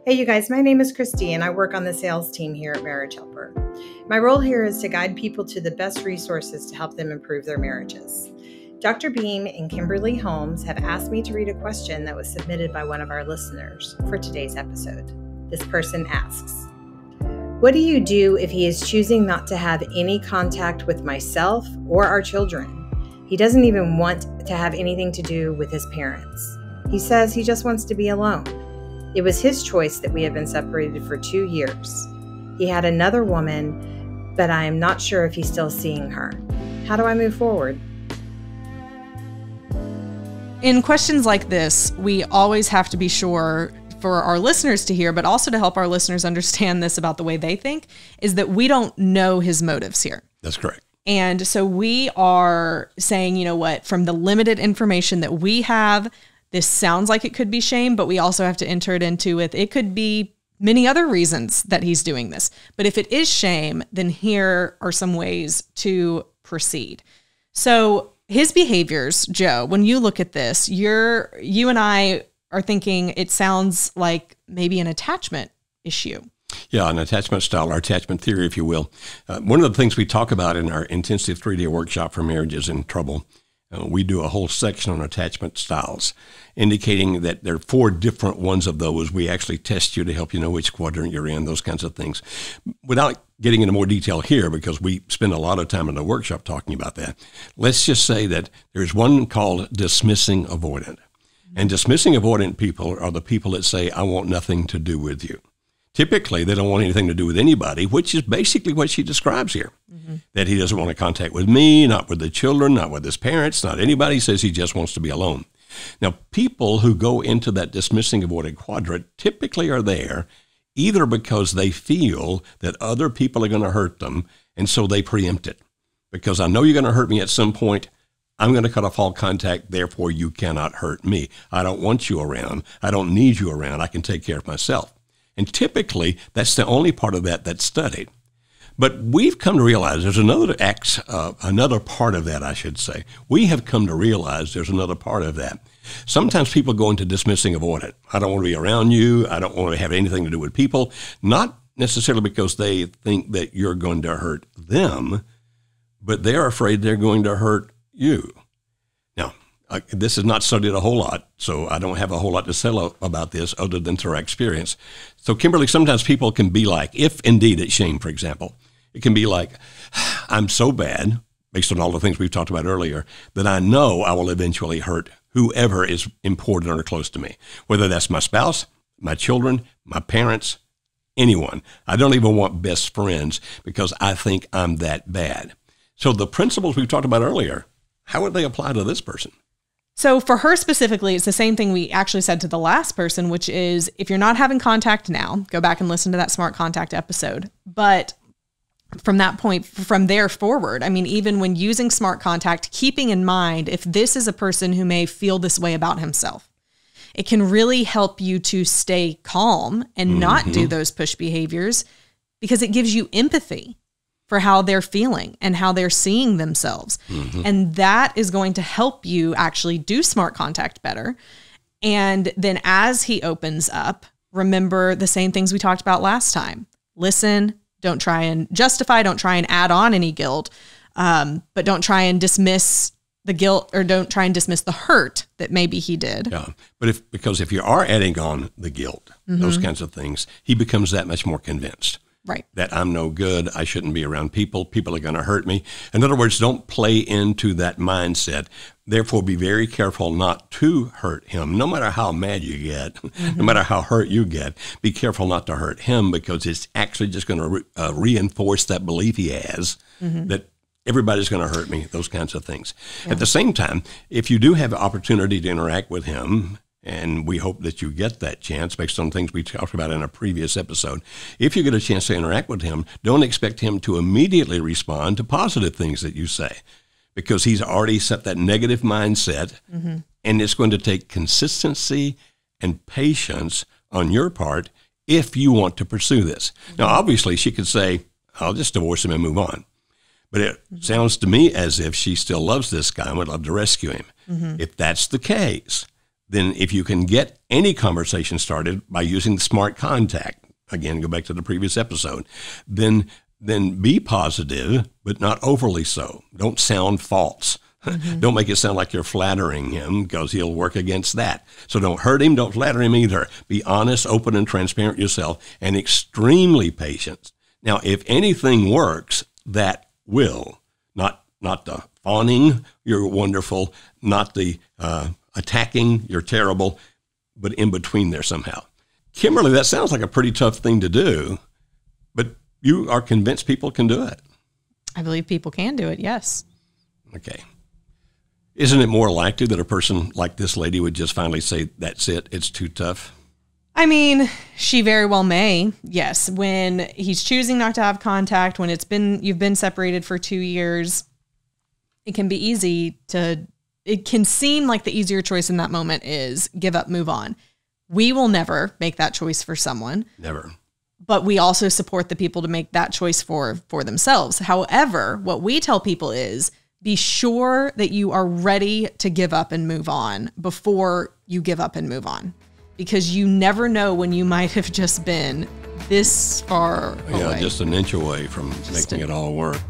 Hey, you guys, my name is Christy and I work on the sales team here at Marriage Helper. My role here is to guide people to the best resources to help them improve their marriages. Dr. Beam and Kimberly Holmes have asked me to read a question that was submitted by one of our listeners for today's episode. This person asks, what do you do if he is choosing not to have any contact with myself or our children? He doesn't even want to have anything to do with his parents. He says he just wants to be alone. It was his choice that we have been separated for 2 years. He had another woman, but I am not sure if he's still seeing her. How do I move forward? In questions like this, we always have to be sure for our listeners to hear, but also to help our listeners understand this about the way they think, is that we don't know his motives here. That's correct. And so we are saying, you know what, from the limited information that we have, this sounds like it could be shame, but we also have to enter it into it could be many other reasons that he's doing this. But if it is shame, then here are some ways to proceed. So his behaviors, Joe, when you look at this, you and I are thinking it sounds like maybe an attachment issue. Yeah, an attachment style or attachment theory, if you will. One of the things we talk about in our intensive 3-day workshop for marriages in trouble, we do a whole section on attachment styles, indicating that there are 4 different ones of those. We actually test you to help you know which quadrant you're in, those kinds of things. Without getting into more detail here, because we spend a lot of time in the workshop talking about that, let's just say that there's one called dismissing avoidant. And dismissing avoidant people are the people that say, I want nothing to do with you. Typically, they don't want anything to do with anybody, which is basically what she describes here. Mm-hmm. That he doesn't want to contact with me, not with the children, not with his parents, not anybody. He says he just wants to be alone. Now, people who go into that dismissing avoidant quadrant typically are there either because they feel that other people are going to hurt them, and so they preempt it. Because I know you're going to hurt me at some point, I'm going to cut off all contact, therefore you cannot hurt me. I don't want you around. I don't need you around. I can take care of myself. And typically, that's the only part of that that's studied. But we've come to realize there's another part of that, I should say. We have come to realize there's another part of that. Sometimes people go into dismissing avoidant. I don't want to be around you. I don't want to have anything to do with people. Not necessarily because they think that you're going to hurt them, but they're afraid they're going to hurt you. Now, this is not studied a whole lot, so I don't have a whole lot to say about this other than through our experience. So, Kimberly, sometimes people can be like, if indeed it's shame, for example, it can be like, I'm so bad, based on all the things we've talked about earlier, that I know I will eventually hurt whoever is important or close to me, whether that's my spouse, my children, my parents, anyone. I don't even want best friends because I think I'm that bad. So the principles we've talked about earlier, how would they apply to this person? So for her specifically, it's the same thing we actually said to the last person, which is if you're not having contact now, go back and listen to that smart contact episode. But from that point, from there forward, I mean, even when using smart contact, keeping in mind if this is a person who may feel this way about himself, it can really help you to stay calm and not do those push behaviors because it gives you empathy for how they're feeling and how they're seeing themselves. Mm-hmm. And that is going to help you actually do smart contact better. And then as he opens up, remember the same things we talked about last time. Listen, don't try and justify, don't try and add on any guilt, but don't try and dismiss the guilt or don't try and dismiss the hurt that maybe he did. Yeah, but because if you are adding on the guilt, those kinds of things, he becomes that much more convinced. Right. That I'm no good. I shouldn't be around people. People are going to hurt me. In other words, don't play into that mindset. Therefore, be very careful not to hurt him. No matter how mad you get, no matter how hurt you get, be careful not to hurt him because it's actually just going to reinforce that belief he has that everybody's going to hurt me, those kinds of things. Yeah. At the same time, if you do have an opportunity to interact with him, and we hope that you get that chance based on things we talked about in a previous episode. If you get a chance to interact with him, don't expect him to immediately respond to positive things that you say because he's already set that negative mindset, and it's going to take consistency and patience on your part if you want to pursue this. Now, obviously, she could say, I'll just divorce him and move on. But it sounds to me as if she still loves this guy and would love to rescue him. If that's the case, then if you can get any conversation started by using the smart contact, again, go back to the previous episode, then be positive, but not overly so. Don't sound false. Mm-hmm. Don't make it sound like you're flattering him, because he'll work against that. So don't hurt him. Don't flatter him either. Be honest, open, and transparent yourself, and extremely patient. Now, if anything works, that will. Not the fawning, you're wonderful, not the attacking, you're terrible, but in between there somehow. Kimberly, that sounds like a pretty tough thing to do, but you are convinced people can do it. I believe people can do it, yes. Okay. Isn't it more likely that a person like this lady would just finally say, that's it, it's too tough? I mean, she very well may, yes. When he's choosing not to have contact, when you've been separated for 2 years, it can be it can seem like the easier choice in that moment is give up, move on. We will never make that choice for someone. Never. But we also support the people to make that choice for themselves. However, what we tell people is be sure that you are ready to give up and move on before you give up and move on. Because you never know when you might have just been this far away. Yeah, just an inch away from making it all work.